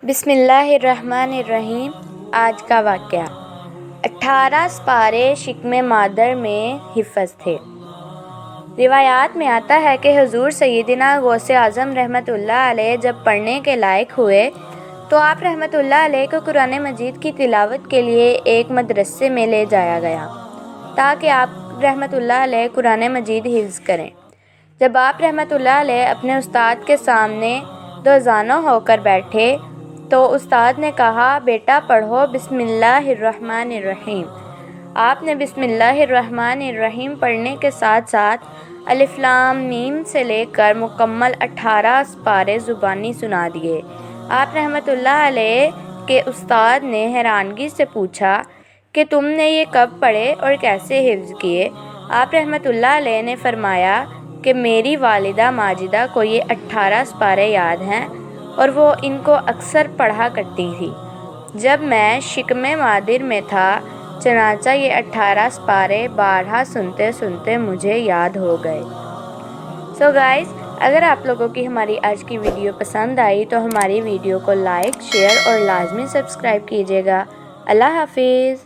بسم اللہ الرحمن الرحیم۔ آج کا واقعہ 18 سپارے شکم مادر میں حفظ تھے۔ روایات میں آتا ہے کہ حضور سیدنا غوث اعظم رحمۃ اللہ علیہ جب پڑھنے کے لائق ہوئے تو آپ رحمۃ اللہ علیہ کو قرآن مجید کی تلاوت کے لیے ایک مدرسے میں لے جایا گیا تاکہ آپ رحمۃ اللہ علیہ قرآن مجید حفظ کریں۔ جب آپ رحمۃ اللہ علیہ اپنے استاد کے سامنے دوزانوں ہو کر بیٹھے تو استاد نے کہا، بیٹا پڑھو بسم اللہ الرحمن الرحیم۔ آپ نے بسم اللہ الرحمن الرحیم پڑھنے کے ساتھ ساتھ الف لام میم سے لے کر مکمل 18 سپارے زبانی سنا دیے۔ آپ رحمۃ اللہ علیہ کے استاد نے حیرانگی سے پوچھا کہ تم نے یہ کب پڑھے اور کیسے حفظ کیے؟ آپ رحمۃ اللہ علیہ نے فرمایا کہ میری والدہ ماجدہ کو یہ 18 سپارے یاد ہیں اور وہ ان کو اکثر پڑھا کرتی تھی جب میں شکم مادر میں تھا، چنانچہ یہ 18 سپارے بارہا سنتے سنتے مجھے یاد ہو گئے۔ سو گائز، اگر آپ لوگوں کی ہماری آج کی ویڈیو پسند آئی تو ہماری ویڈیو کو لائک، شیئر اور لازمی سبسکرائب کیجیے گا۔ اللہ حافظ۔